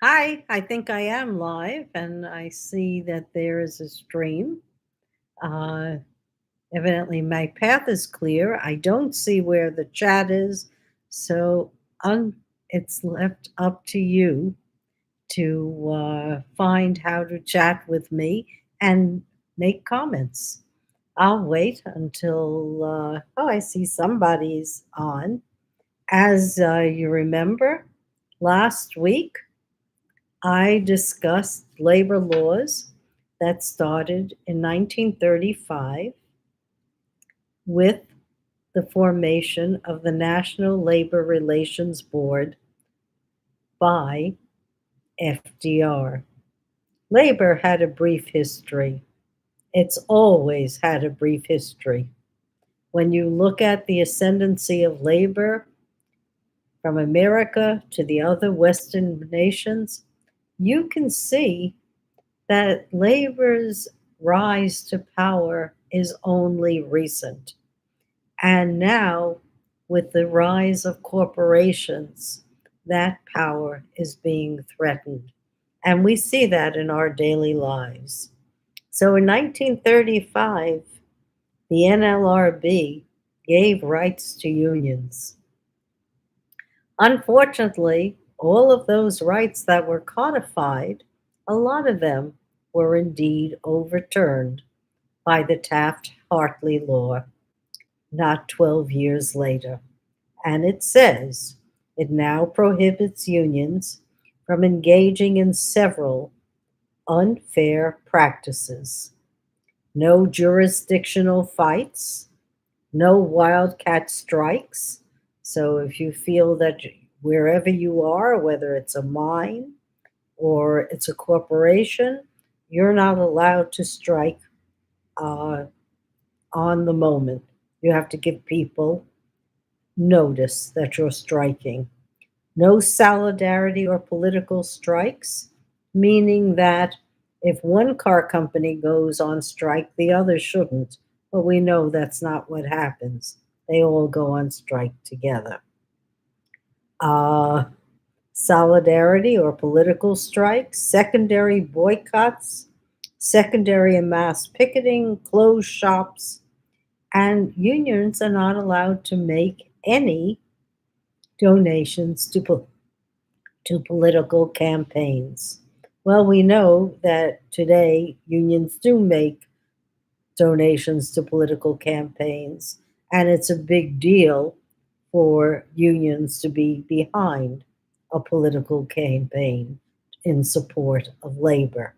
Hi, I think I am live, and I see that there is a stream. Uh, Evidently, my path is clear. I don't see where the chat is, so it's left up to you to find how to chat with me and make comments. I'll wait until, I see somebody's on. As you remember, last week, I discussed labor laws that started in 1935 with the formation of the National Labor Relations Board by FDR. Labor had a brief history. It's always had a brief history. When you look at the ascendancy of labor from America to the other Western nations, you can see that labor's rise to power is only recent. And now, with the rise of corporations, that power is being threatened. And we see that in our daily lives. So in 1935, the NLRB gave rights to unions. Unfortunately, all of those rights that were codified, a lot of them were indeed overturned by the Taft-Hartley law not 12 years later. And it says it now prohibits unions from engaging in several unfair practices. No jurisdictional fights, no wildcat strikes. So if you feel that wherever you are, whether it's a mine or it's a corporation, you're not allowed to strike uh, on the moment. You have to give people notice that you're striking. No solidarity or political strikes, meaning that if one car company goes on strike, the other shouldn't. But we know that's not what happens. They all go on strike together. Uh, Solidarity or political strikes, secondary boycotts, secondary and mass picketing, closed shops, and unions are not allowed to make any donations to political campaigns. Well, we know that today unions do make donations to political campaigns, and it's a big deal for unions to be behind a political campaign in support of labor.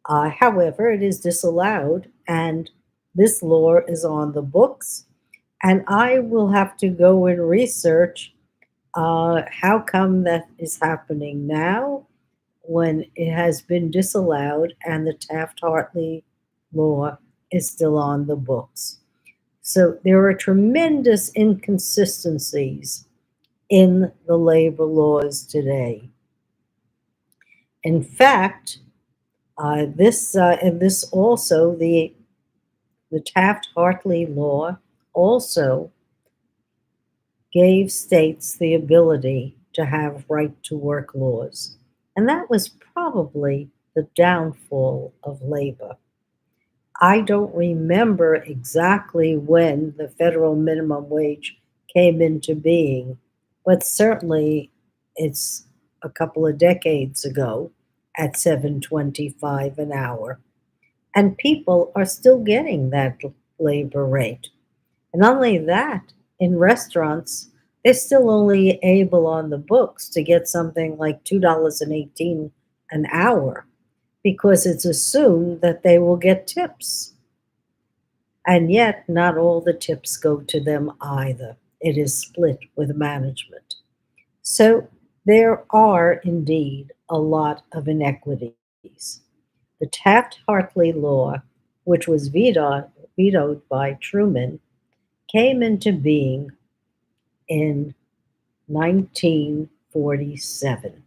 However, it is disallowed, and this law is on the books, and I will have to go and research how come that is happening now when it has been disallowed and the Taft-Hartley law is still on the books. So there are tremendous inconsistencies in the labor laws today. In fact, this also the Taft-Hartley law also gave states the ability to have right to work laws. And that was probably the downfall of labor. I don't remember exactly when the federal minimum wage came into being, but certainly it's a couple of decades ago at $7.25 an hour. And people are still getting that labor rate. And not only that, in restaurants, they're still only able on the books to get something like $2.18 an hour because it's assumed that they will get tips. And yet, not all the tips go to them either. It is split with management. So there are indeed a lot of inequities. The Taft-Hartley law, which was vetoed by Truman, came into being in 1947.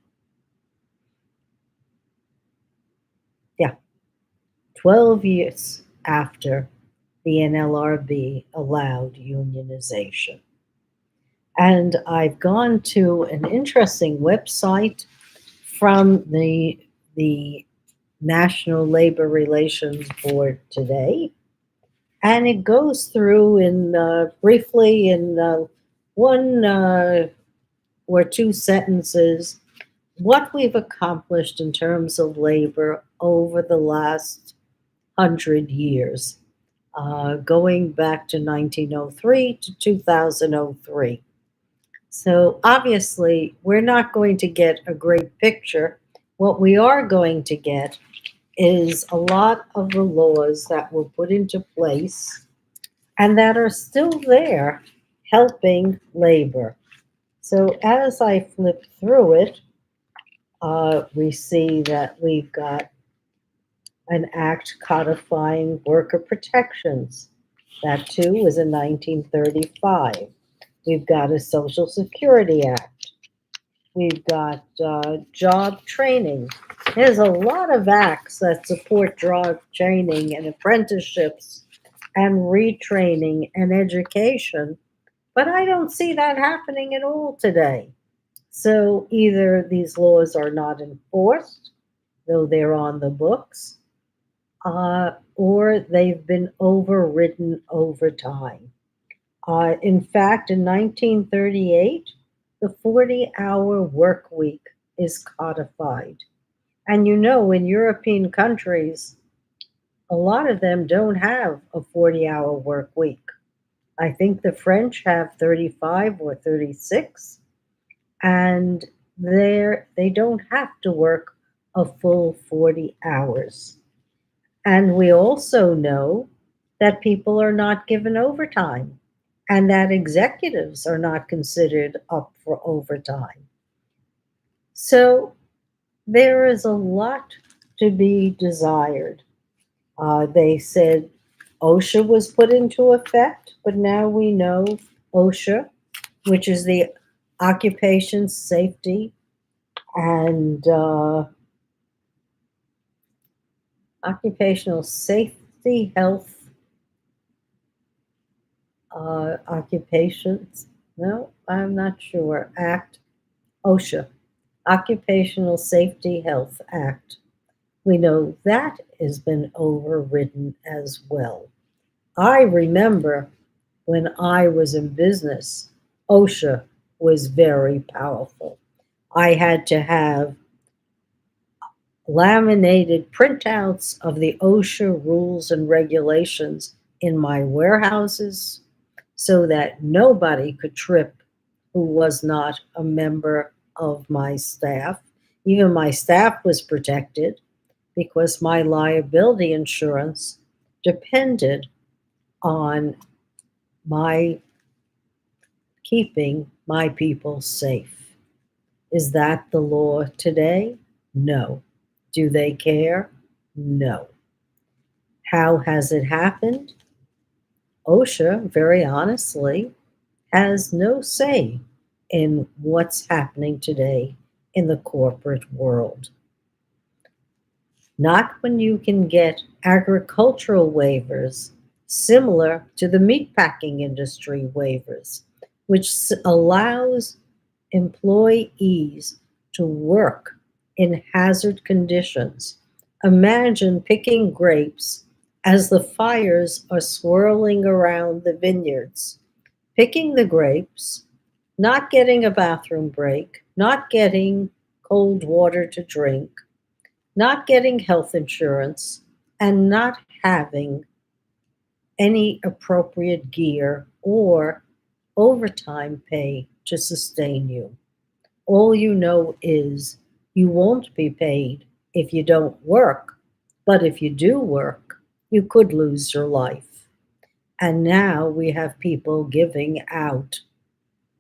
Yeah, 12 years after the NLRB allowed unionization. And I've gone to an interesting website from the National Labor Relations Board today, and it goes through in briefly in one or two sentences what we've accomplished in terms of labor over the last 100 years, going back to 1903 to 2003. So obviously, we're not going to get a great picture. What we are going to get is a lot of the laws that were put into place and that are still there helping labor. So as I flip through it, we see that we've got an act codifying worker protections. That too was in 1935. We've got a Social Security Act. We've got job training. There's a lot of acts that support job training and apprenticeships and retraining and education, but I don't see that happening at all today. So either these laws are not enforced, though they're on the books, or they've been overridden over time. In fact, in 1938, the 40-hour work week is codified. And you know, in European countries, a lot of them don't have a 40-hour work week. I think the French have 35 or 36, and they don't have to work a full 40 hours. And we also know that people are not given overtime and that executives are not considered up for overtime. So there is a lot to be desired. They said OSHA was put into effect, but now we know OSHA, which is the Occupation Safety and Occupational Safety Health Occupations. No, I'm not sure. Act, OSHA, Occupational Safety Health Act. We know that has been overridden as well. I remember when I was in business, OSHA was very powerful. I had to have laminated printouts of the OSHA rules and regulations in my warehouses so that nobody could trip who was not a member of my staff. Even my staff was protected because my liability insurance depended on my keeping my people safe. Is that the law today? No. Do they care? No. How has it happened? OSHA, very honestly, has no say in what's happening today in the corporate world. Not when you can get agricultural waivers similar to the meatpacking industry waivers, which allows employees to work in hazard conditions. Imagine picking grapes as the fires are swirling around the vineyards, picking the grapes, not getting a bathroom break, not getting cold water to drink, not getting health insurance, and not having any appropriate gear or overtime pay to sustain you. All you know is you won't be paid if you don't work, but if you do work, you could lose your life. And now we have people giving out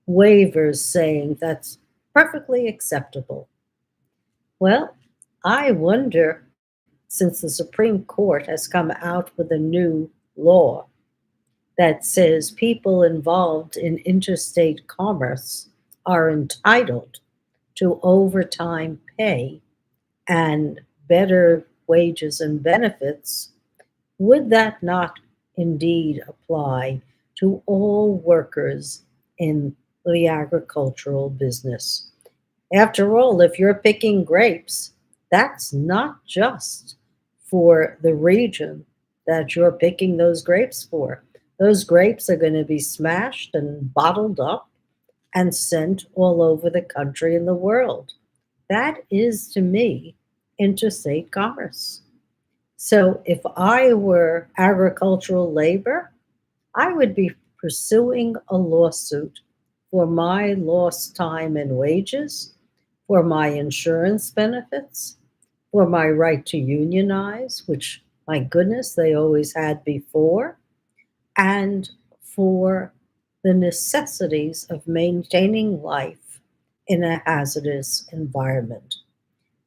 waivers saying that's perfectly acceptable. Well, I wonder, since the Supreme Court has come out with a new law that says people involved in interstate commerce are entitled to overtime pay and better wages and benefits, would that not indeed apply to all workers in the agricultural business? After all, if you're picking grapes, that's not just for the region that you're picking those grapes for. Those grapes are going to be smashed and bottled up and sent all over the country and the world. That is, to me, interstate commerce. So if I were agricultural labor, I would be pursuing a lawsuit for my lost time and wages, for my insurance benefits, for my right to unionize, which, my goodness, they always had before, and for the necessities of maintaining life in a hazardous environment.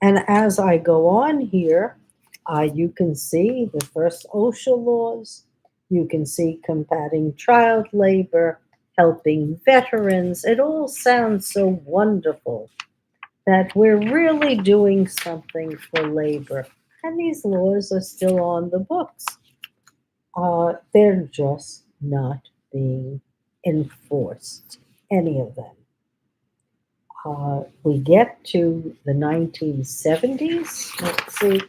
And as I go on here, you can see the first OSHA laws. You can see combating child labor, helping veterans. It all sounds so wonderful that we're really doing something for labor. And these laws are still on the books. They're just not being enforced, any of them. We get to the 1970s. Let's see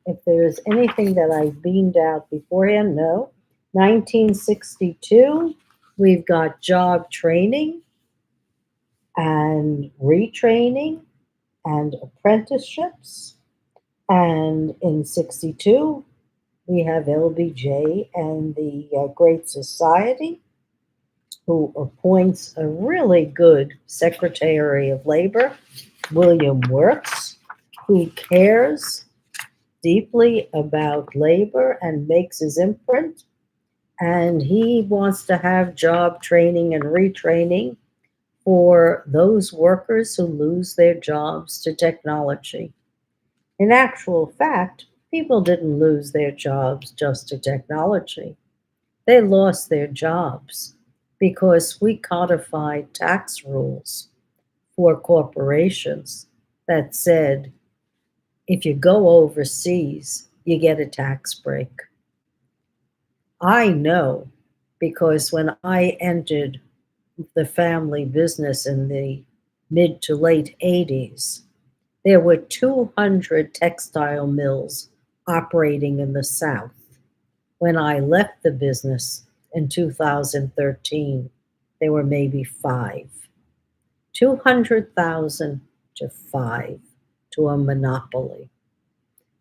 if there's anything that I beamed out beforehand. No. 1962, we've got job training and retraining and apprenticeships. And in 62, we have LBJ and the Great Society, who appoints a really good Secretary of Labor, William Wirtz, who cares deeply about labor and makes his imprint. And he wants to have job training and retraining for those workers who lose their jobs to technology. In actual fact, people didn't lose their jobs just to technology. They lost their jobs because we codified tax rules for corporations that said if you go overseas, you get a tax break. I know because when I entered the family business in the mid to late 80s, there were 200 textile mills operating in the South. When I left the business in 2013, there were maybe 5. 200,000 to 5 to a monopoly.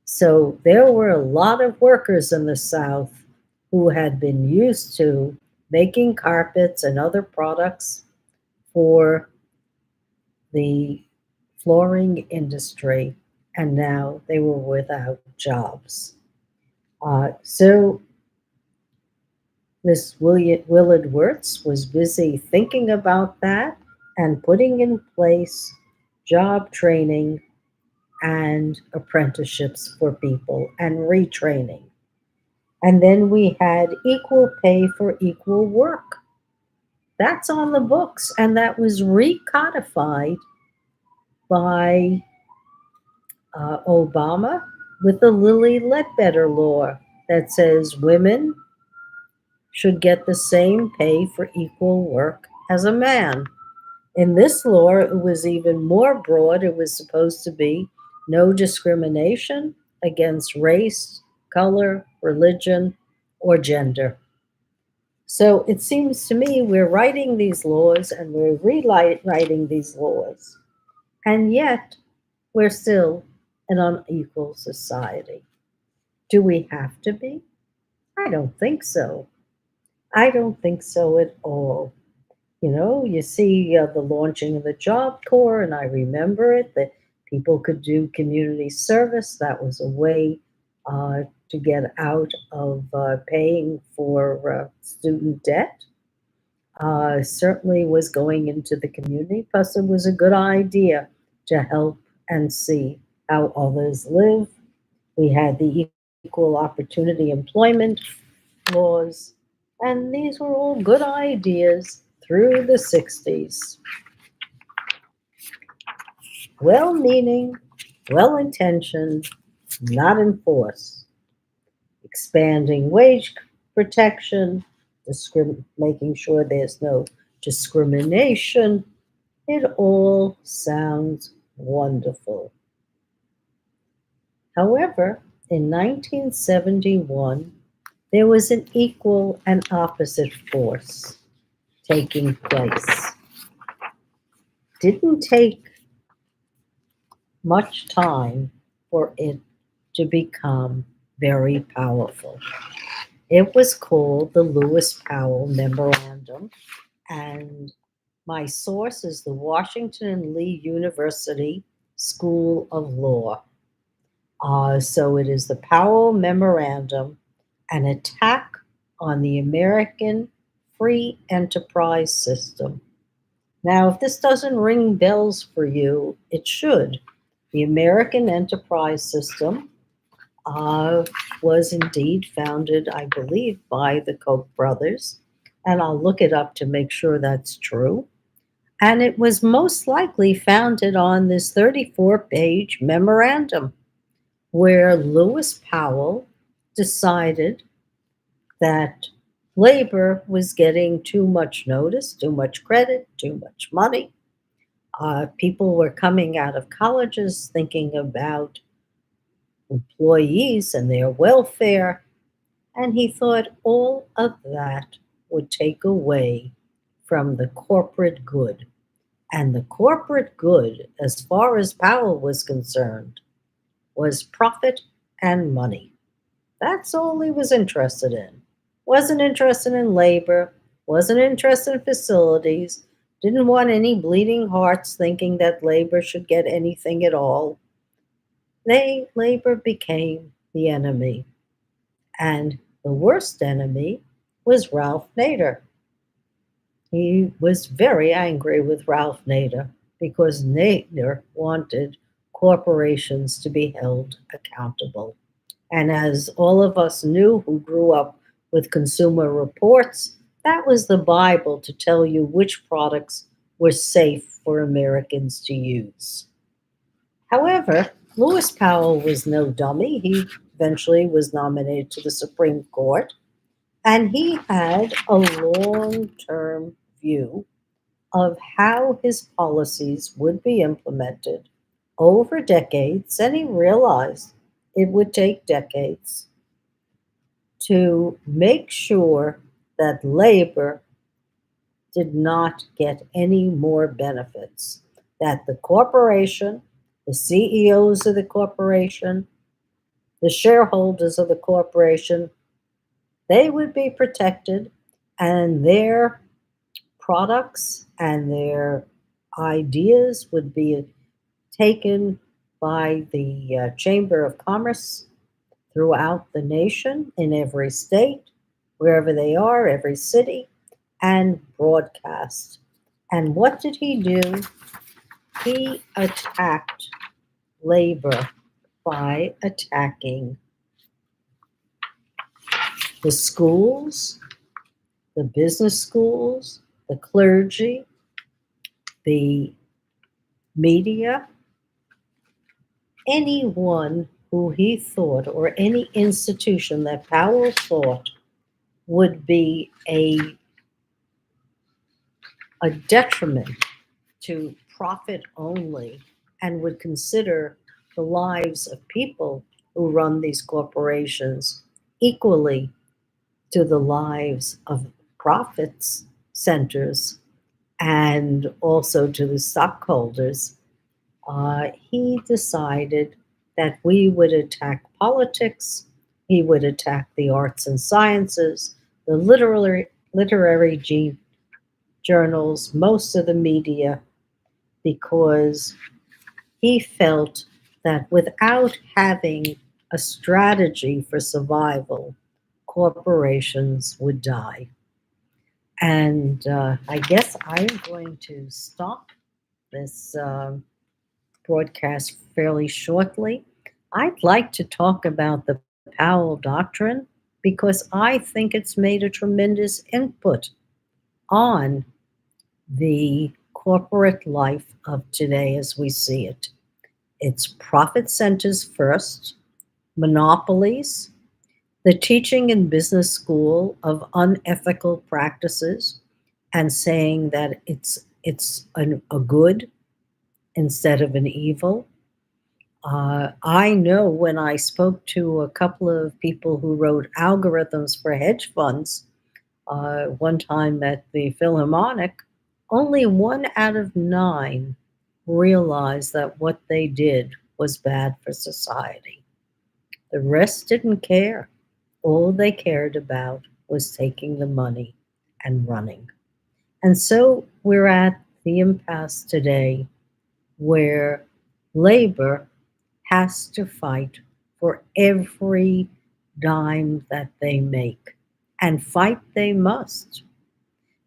So there were a lot of workers in the South who had been used to making carpets and other products for the flooring industry, and now they were without jobs. So this Willard Wirtz was busy thinking about that and putting in place job training and apprenticeships for people and retraining. And then we had equal pay for equal work. That's on the books, and that was recodified by Obama with the Lilly Ledbetter law that says women should get the same pay for equal work as a man. In this law, it was even more broad. It was supposed to be no discrimination against race, color, religion, or gender. So it seems to me we're writing these laws and we're rewriting these laws, and yet we're still an unequal society. Do we have to be? I don't think so. I don't think so at all. You know, you see the launching of the Job Corps, and I remember it, that people could do community service. That was a way to get out of paying for student debt. Certainly was going into the community, plus it was a good idea to help and see how others live. We had the equal opportunity employment laws, and these were all good ideas through the 60s. Well-meaning, well-intentioned, not enforced. Expanding wage protection, making sure there's no discrimination. It all sounds wonderful. However, in 1971, there was an equal and opposite force taking place. Didn't take much time for it to become very powerful. It was called the Lewis Powell Memorandum, and my source is the Washington and Lee University School of Law. So it is the Powell Memorandum, an attack on the American free enterprise system. Now, if this doesn't ring bells for you, it should. The American enterprise system was indeed founded, I believe, by the Koch brothers, and I'll look it up to make sure that's true. And it was most likely founded on this 34-page memorandum where Lewis Powell decided that labor was getting too much notice, too much credit, too much money. People were coming out of colleges thinking about employees and their welfare, and he thought all of that would take away from the corporate good. And the corporate good, as far as Powell was concerned, was profit and money. That's all he was interested in. Wasn't interested in labor, wasn't interested in facilities, didn't want any bleeding hearts thinking that labor should get anything at all. Labor became the enemy. And the worst enemy was Ralph Nader. He was very angry with Ralph Nader because Nader wanted corporations to be held accountable. And as all of us knew who grew up with Consumer Reports, that was the Bible to tell you which products were safe for Americans to use. However, Lewis Powell was no dummy. He eventually was nominated to the Supreme Court, and he had a long-term view of how his policies would be implemented over decades, and he realized it would take decades to make sure that labor did not get any more benefits, that the corporation, the CEOs of the corporation, the shareholders of the corporation, they would be protected and their products and their ideas would be taken by the Chamber of Commerce throughout the nation, in every state, wherever they are, every city, and broadcast. And what did he do? He attacked labor by attacking the schools, the business schools, the clergy, the media, anyone who he thought, or any institution that Powell thought would be a detriment to profit only and would consider the lives of people who run these corporations equally to the lives of profits centers and also to the stockholders. He decided that we would attack politics, he would attack the arts and sciences, the literary journals, most of the media, because he felt that without having a strategy for survival, corporations would die. And I guess I'm going to stop this broadcast fairly shortly. I'd like to talk about the Powell Doctrine because I think it's made a tremendous input on the corporate life of today as we see it. It's profit centers first, monopolies, the teaching in business school of unethical practices, and saying that it's a good instead of an evil. I know when I spoke to a couple of people who wrote algorithms for hedge funds one time at the Philharmonic, only 1 out of 9 realized that what they did was bad for society. The rest didn't care. All they cared about was taking the money and running. And so we're at the impasse today where labor has to fight for every dime that they make. And fight they must.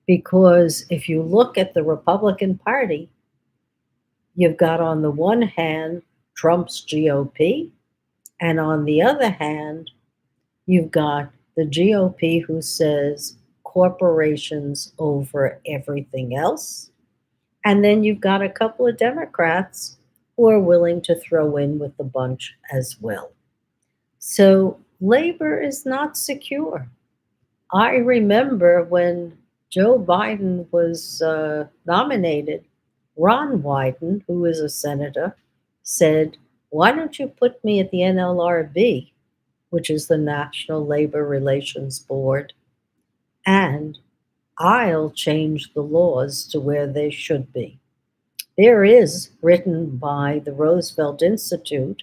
Because if you look at the Republican Party, you've got on the one hand Trump's GOP, and on the other hand, you've got the GOP who says corporations over everything else. And then you've got a couple of Democrats who are willing to throw in with the bunch as well. So labor is not secure. I remember when Joe Biden was nominated, Ron Wyden, who is a senator, said, "Why don't you put me at the NLRB, which is the National Labor Relations Board, and I'll change the laws to where they should be." There is, written by the Roosevelt Institute,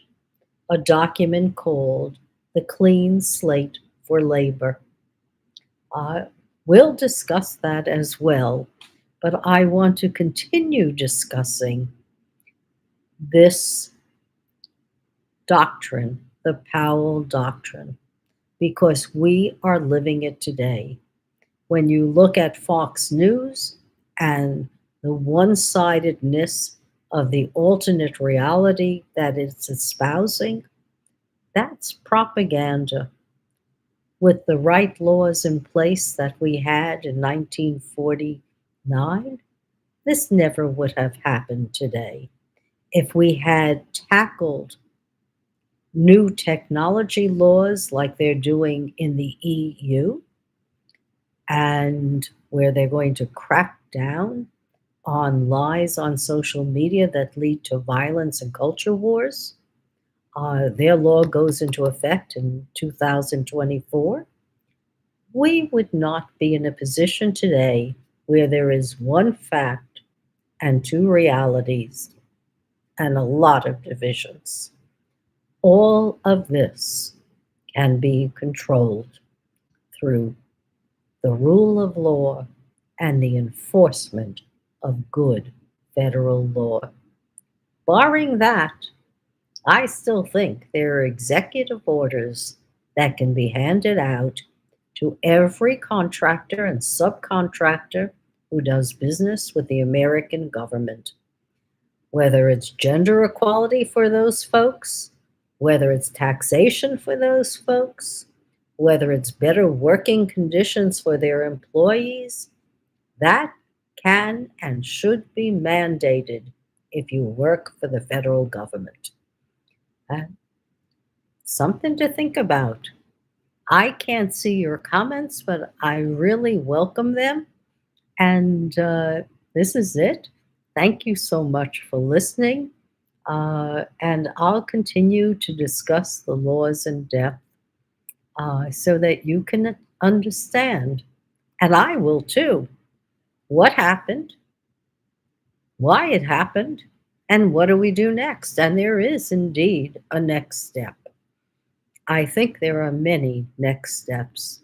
a document called The Clean Slate for Labor. We'll discuss that as well, but I want to continue discussing this doctrine, the Powell Doctrine, because we are living it today. When you look at Fox News and the one-sidedness of the alternate reality that it's espousing, that's propaganda. With the right laws in place that we had in 1949, this never would have happened today. If we had tackled new technology laws like they're doing in the EU, and where they're going to crack down on lies on social media that lead to violence and culture wars, their law goes into effect in 2024. We would not be in a position today where there is one fact and two realities and a lot of divisions. All of this can be controlled through the rule of law and the enforcement of good federal law. Barring that, I still think there are executive orders that can be handed out to every contractor and subcontractor who does business with the American government. Whether it's gender equality for those folks, whether it's taxation for those folks, whether it's better working conditions for their employees, that can and should be mandated if you work for the federal government. Something to think about. I can't see your comments, but I really welcome them. And this is it. Thank you so much for listening. And I'll continue to discuss the laws in depth so that you can understand, and I will too, what happened, why it happened, and what do we do next. And there is indeed a next step. I think there are many next steps,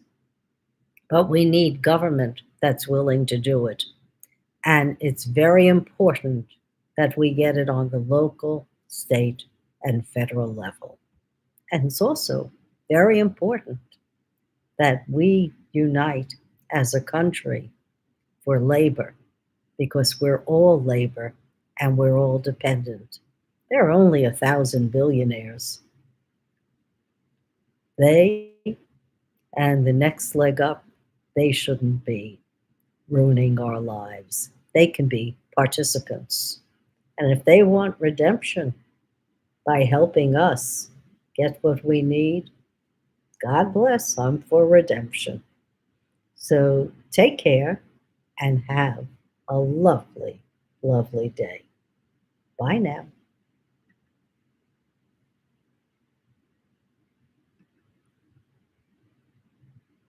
but we need government that's willing to do it. And it's very important that we get it on the local, state, and federal level. And it's also very important that we unite as a country for labor, because we're all labor and we're all dependent. There are only 1,000 billionaires. They and the next leg up, they shouldn't be ruining our lives. They can be participants. And if they want redemption by helping us get what we need, God bless, I'm for redemption. So take care and have a lovely, lovely day. Bye now.